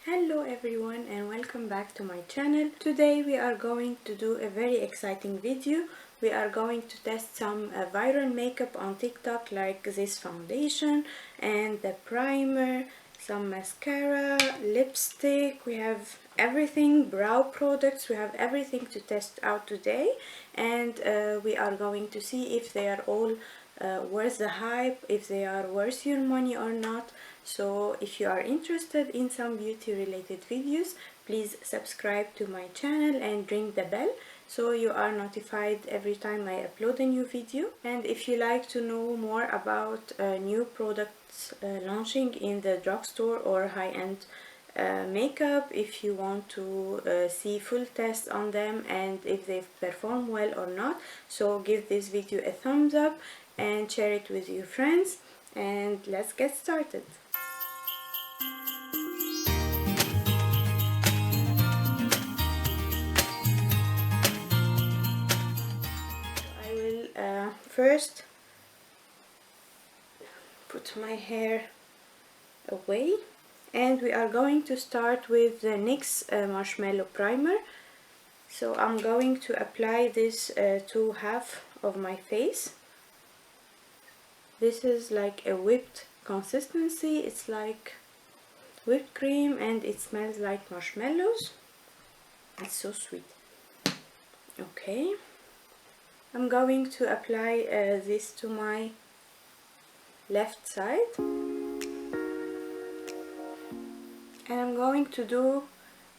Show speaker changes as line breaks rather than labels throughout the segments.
Hello everyone and welcome back to my channel. Today we are going to do a very exciting video. We are going to test some viral makeup on TikTok, like this foundation and the primer, some mascara, lipstick. We have everything, brow products, we have everything to test out today, and we are going to see if they are all worth the hype, if they are worth your money or not. So if you are interested in some beauty related videos, please subscribe to my channel and ring the bell so you are notified every time I upload a new video. And if you like to know more about new products launching in the drugstore or high-end makeup, if you want to see full tests on them and if they perform well or not, so give this video a thumbs up and share it with your friends, and let's get started. I will first put my hair away, and we are going to start with the Nyx Marshmallow Primer. So I'm going to apply this to half of my face. This is like a whipped consistency, it's like whipped cream and it smells like marshmallows. It's so sweet. Okay, I'm going to apply this to my left side, and I'm going to do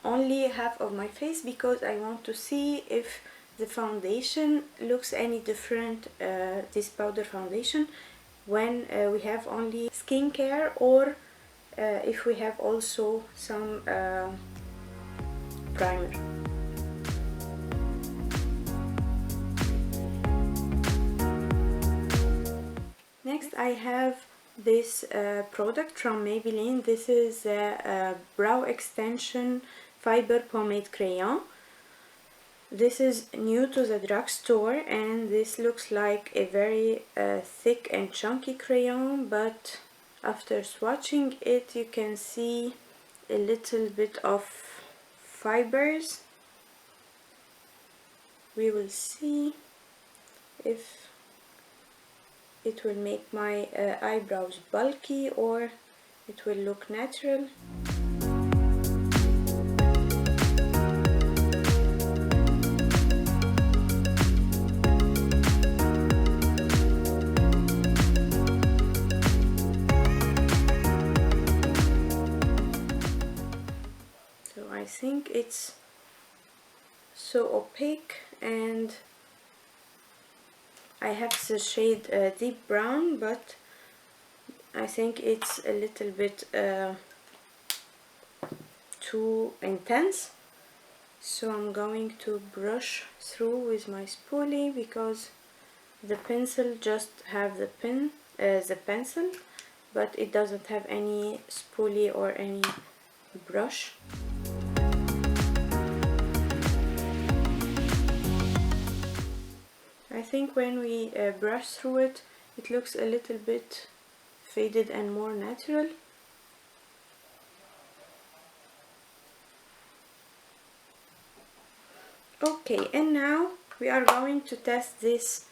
only half of my face because I want to see if the foundation looks any different, this powder foundation, when we have only skincare, or if we have also some primer. Next I have this product from Maybelline. This is a brow extension fiber pomade crayon. This is new to the drugstore, and this looks like a very thick and chunky crayon, but after swatching it you can see a little bit of fibers. We will see if it will make my eyebrows bulky or it will look natural. I think it's so opaque, and I have the shade deep brown, but I think it's a little bit too intense, so I'm going to brush through with my spoolie because the pencil just have the pencil, but it doesn't have any spoolie or any brush. I think when we brush through it, it looks a little bit faded and more natural. Okay, and now we are going to test this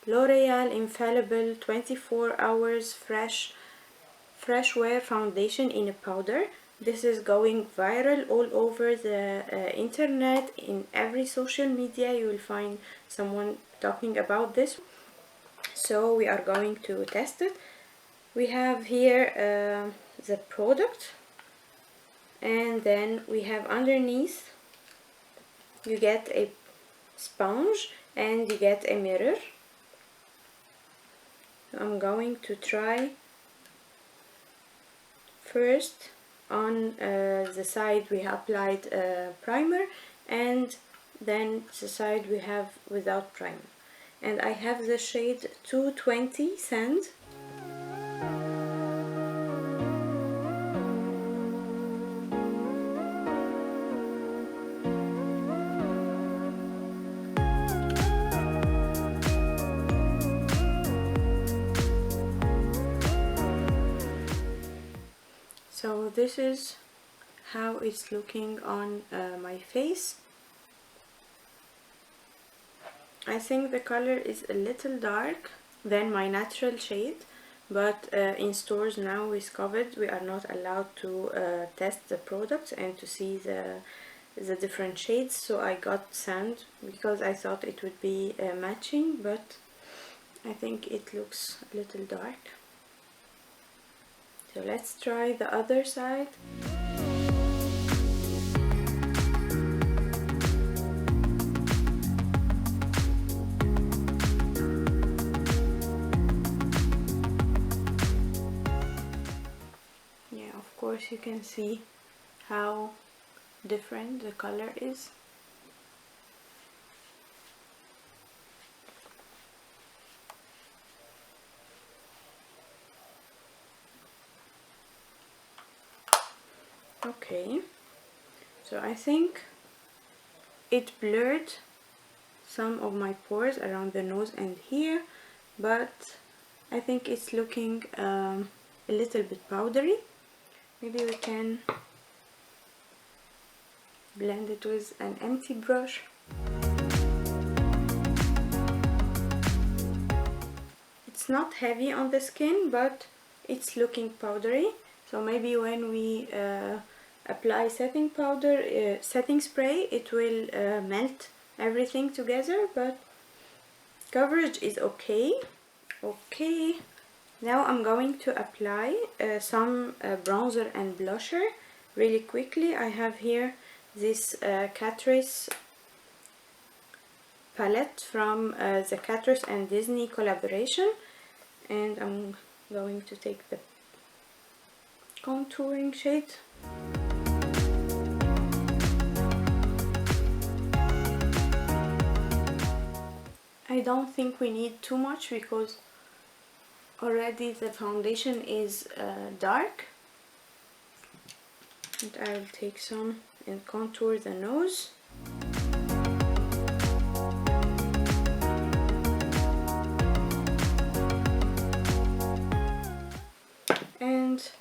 L'Oreal Infallible 24 hours fresh wear foundation in a powder. This is going viral all over the internet. In every social media you will find someone talking about this, so we are going to test it. We have here the product, and then we have underneath you get a sponge and you get a mirror. I'm going to try first on the side we have applied primer, and then the side we have without primer, and I have the shade 220 Sand. So this is how it's looking on my face. I think the color is a little dark than my natural shade, but in stores now with COVID we are not allowed to test the products and to see the different shades, so I got sand because I thought it would be matching, but I think it looks a little dark. So let's try the other side. Yeah, of course you can see how different the color is. Okay, so I think it blurred some of my pores around the nose and here, but I think it's looking a little bit powdery. Maybe we can blend it with an empty brush. It's not heavy on the skin, but it's looking powdery, so maybe when we apply setting powder, setting spray, it will melt everything together, but coverage is okay. Okay, now I'm going to apply some bronzer and blusher really quickly. I have here this Catrice palette from the Catrice and Disney collaboration, and I'm going to take the contouring shade. I don't think we need too much because already the foundation is dark, and I will take some and contour the nose. And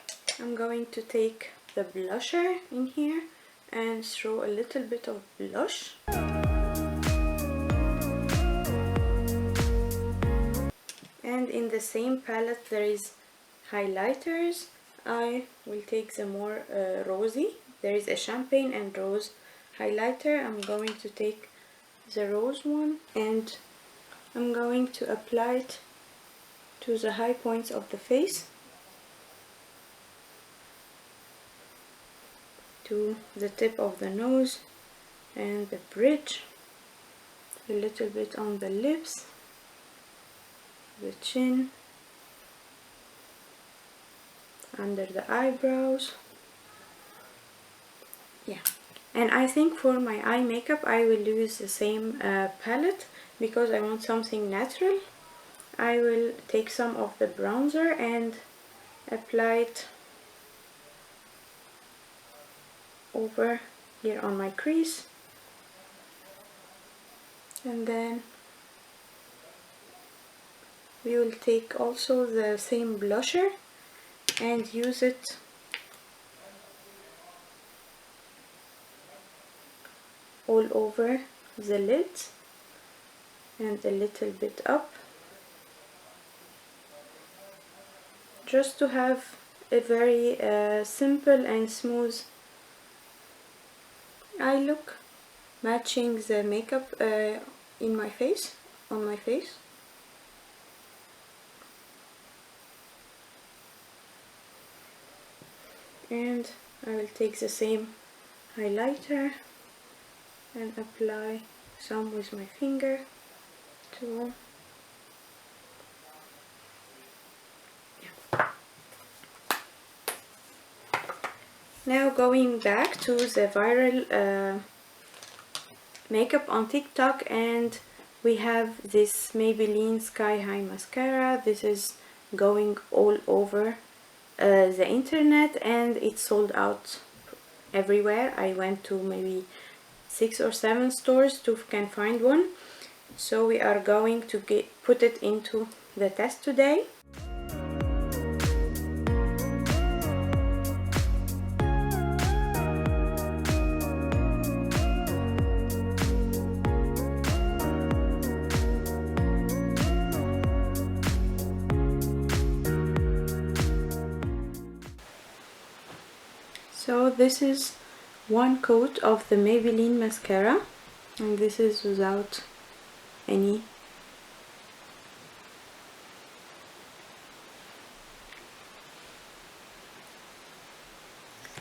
I'm going to take the blusher in here and throw a little bit of blush. And in the same palette there is highlighters. I will take the more rosy. There is a champagne and rose highlighter. I'm going to take the rose one and I'm going to apply it to the high points of the face, to the tip of the nose and the bridge, a little bit on the lips, the chin, under the eyebrows. Yeah, and I think for my eye makeup I will use the same palette because I want something natural. I will take some of the bronzer and apply it over here on my crease, and then we will take also the same blusher and use it all over the lids and a little bit up, just to have a very simple and smooth eye look, matching the makeup in my face, on my face. And I will take the same highlighter and apply some with my finger too. Yeah. Now going back to the viral makeup on TikTok, and we have this Maybelline Sky High mascara. This is going all over the internet and it sold out everywhere. I went to maybe 6 or 7 stores to can find one, so we are going to put it into the test today. So this is one coat of the Maybelline mascara, and this is without any.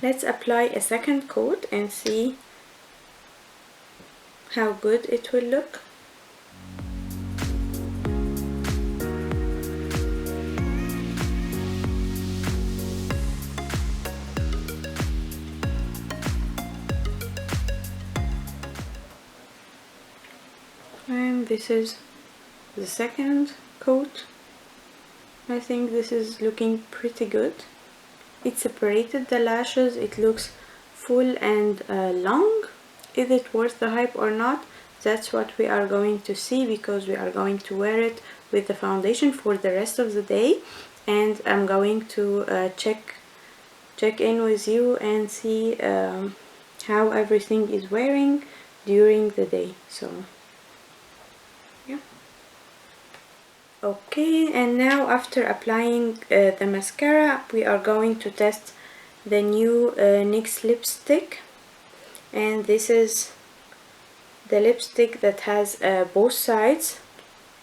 Let's apply a second coat and see how good it will look. And this is the second coat. I think this is looking pretty good. It separated the lashes, it looks full and long. Is it worth the hype or not? That's what we are going to see, because we are going to wear it with the foundation for the rest of the day, and I'm going to check in with you and see how everything is wearing during the day. So yeah. Okay, and now after applying the mascara, we are going to test the new NYX lipstick. And this is the lipstick that has both sides,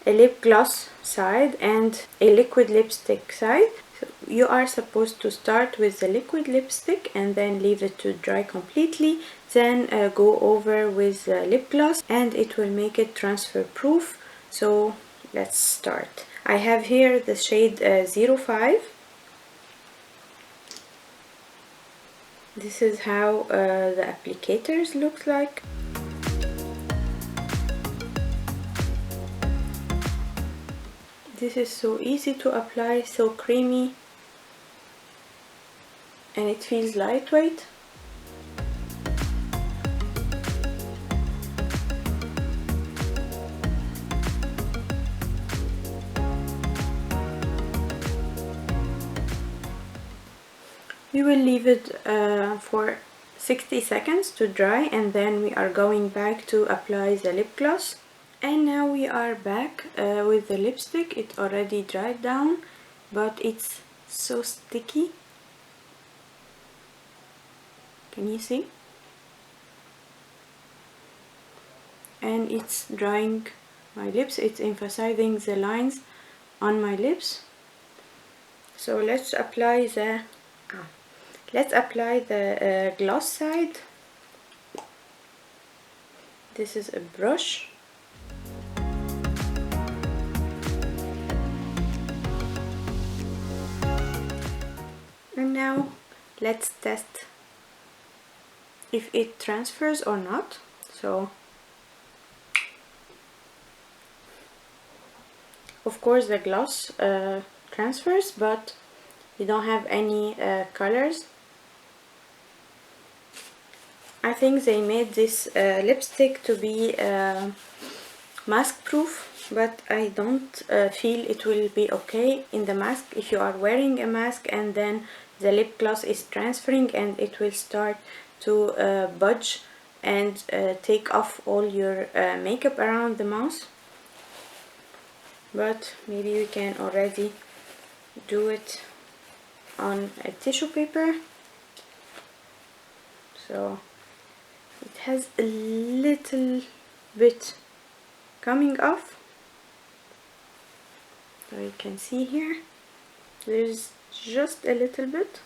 a lip gloss side and a liquid lipstick side. So you are supposed to start with the liquid lipstick and then leave it to dry completely, then go over with the lip gloss, and it will make it transfer proof. So let's start. I have here the shade 05. This is how the applicators look like. This is so easy to apply, so creamy, and it feels lightweight. We will leave it for 60 seconds to dry, and then we are going back to apply the lip gloss. And now we are back with the lipstick. It already dried down, but it's so sticky. Can you see? And it's drying my lips. It's emphasizing the lines on my lips. So let's apply the gloss side. This is a brush. And now let's test if it transfers or not. So of course the gloss transfers, but you don't have any colors. I think they made this lipstick to be mask proof, but I don't feel it will be okay in the mask if you are wearing a mask and then the lip gloss is transferring, and it will start to budge and take off all your makeup around the mouth. But maybe we can already do it on a tissue paper. So it has a little bit coming off, so you can see here there's just a little bit.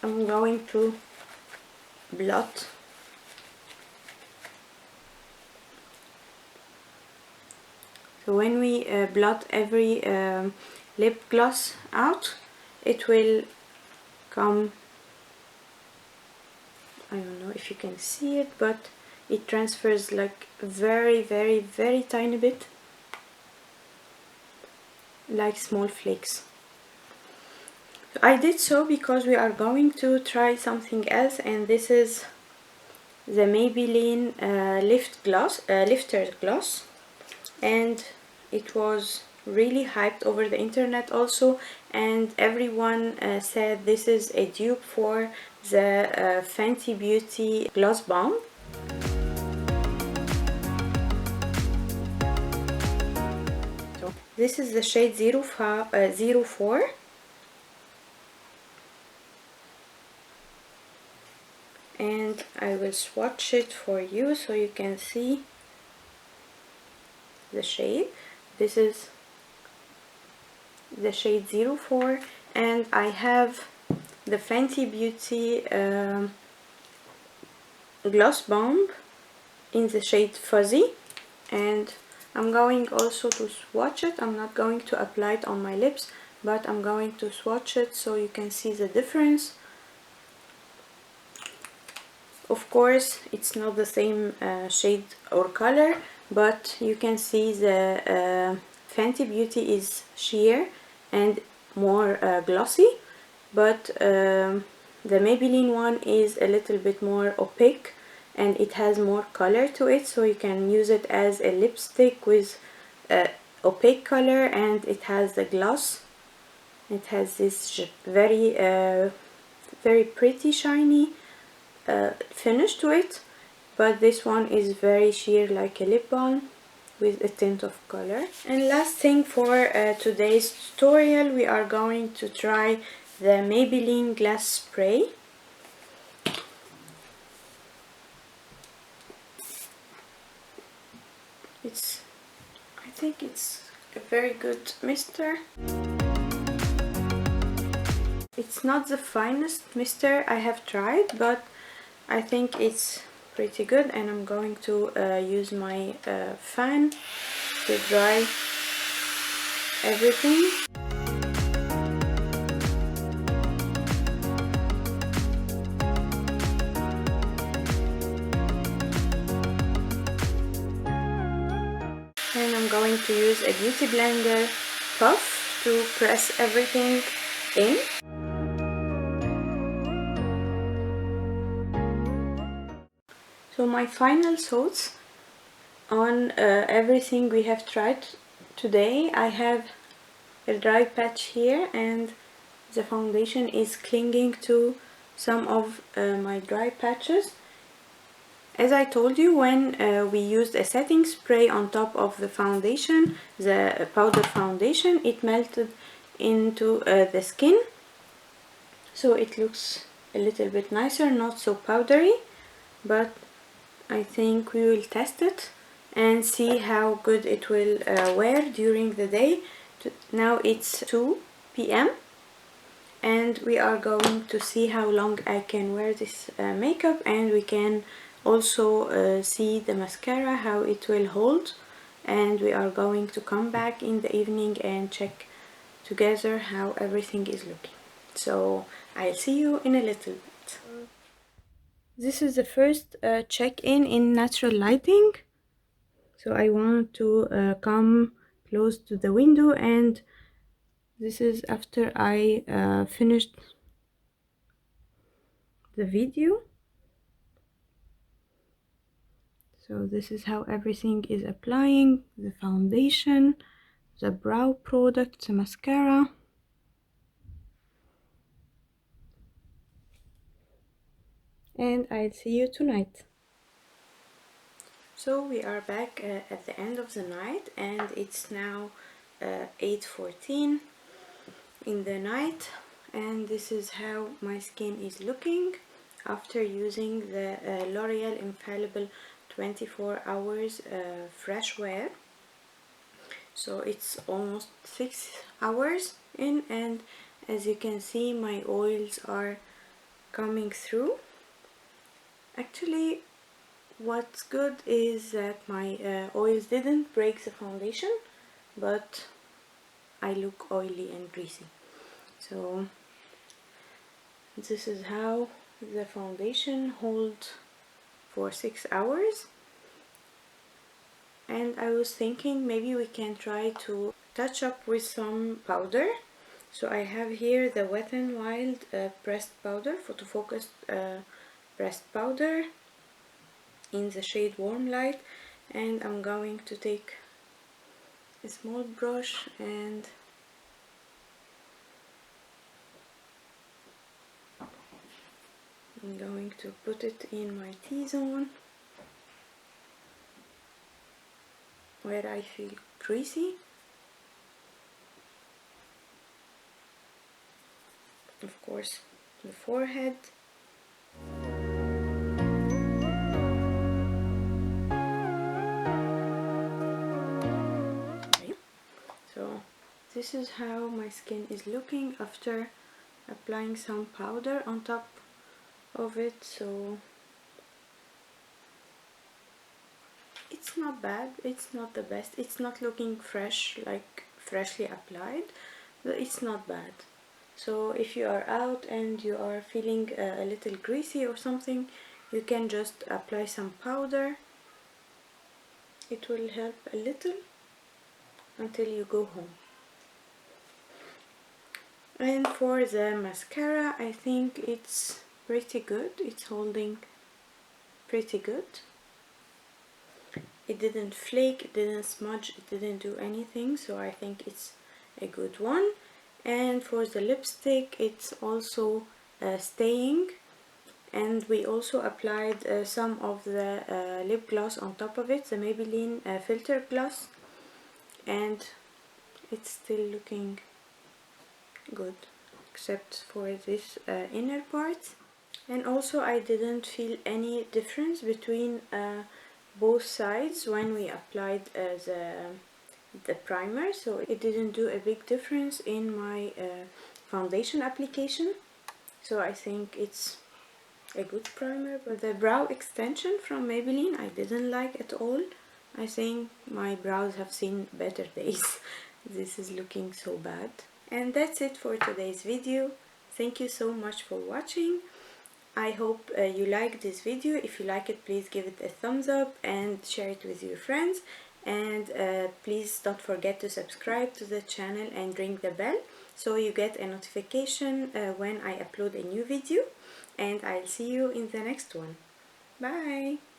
I'm going to blot so when we blot every lip gloss out, it will come, I don't know if you can see it, but it transfers like very tiny bit, like small flakes. I did so because we are going to try something else, and this is the Maybelline Lifter Gloss, and it was really hyped over the internet also, and everyone said this is a dupe for the Fenty Beauty Gloss Bomb. So this is the shade 04. and I will swatch it for you so you can see the shade. This is the shade 04, and I have the Fenty Beauty Gloss Bomb in the shade Fuzzy, and I'm going also to swatch it. I'm not going to apply it on my lips, but I'm going to swatch it so you can see the difference. Of course, it's not the same shade or color, but you can see the Fenty Beauty is sheer and more glossy, but the Maybelline one is a little bit more opaque and it has more color to it, so you can use it as a lipstick with opaque color, and it has the gloss. It has this very pretty shiny finish to it, but this one is very sheer like a lip balm with a tint of color. And last thing for today's tutorial, we are going to try the Maybelline Glass Spray. I think it's a very good mister. It's not the finest mister I have tried, but I think it's pretty good, and I'm going to use my fan to dry everything. And I'm going to use a beauty blender puff to press everything in. So my final thoughts on everything we have tried today. I have a dry patch here, and the foundation is clinging to some of my dry patches. As I told you, when we used a setting spray on top of the foundation, the powder foundation, it melted into the skin, so it looks a little bit nicer, not so powdery, but I think we will test it and see how good it will wear during the day. Now it's 2 p.m. and we are going to see how long I can wear this makeup, and we can also see the mascara, how it will hold, and we are going to come back in the evening and check together how everything is looking. So I'll see you in a little bit. This is the first check-in in natural lighting, so I want to come close to the window, and this is after I finished the video. So this is how everything is applying: the foundation, the brow product, the mascara. And I'll see you tonight. So we are back at the end of the night, and it's now 8:14 in the night, and this is how my skin is looking after using the L'Oreal Infallible 24 hours fresh wear. So it's almost 6 hours in, and as you can see, my oils are coming through. Actually, what's good is that my oils didn't break the foundation, but I look oily and greasy. So this is how the foundation holds for 6 hours. And I was thinking maybe we can try to touch up with some powder. So I have here the Wet n Wild pressed powder, photofocus pressed powder in the shade Warm Light, and I'm going to take a small brush and I'm going to put it in my T-zone where I feel greasy. Of course, the forehead. this is how my skin is looking after applying some powder on top of it. So it's not bad, it's not the best, it's not looking fresh, like freshly applied, but it's not bad. So if you are out and you are feeling a little greasy or something, you can just apply some powder. It will help a little until you go home. And for the mascara, I think it's pretty good. It's holding pretty good. It didn't flake, it didn't smudge, it didn't do anything, so I think it's a good one. And for the lipstick, it's also staying, and we also applied some of the lip gloss on top of it, the Maybelline filter gloss, and it's still looking good except for this inner part. And also I didn't feel any difference between both sides when we applied the primer, so it didn't do a big difference in my foundation application. So I think it's a good primer. But the brow extension from Maybelline I didn't like at all. I think my brows have seen better days. This is looking so bad. And that's it for today's video. Thank you so much for watching. I hope you liked this video. If you like it, please give it a thumbs up and share it with your friends. And please don't forget to subscribe to the channel and ring the bell so you get a notification when I upload a new video. And I'll see you in the next one. Bye!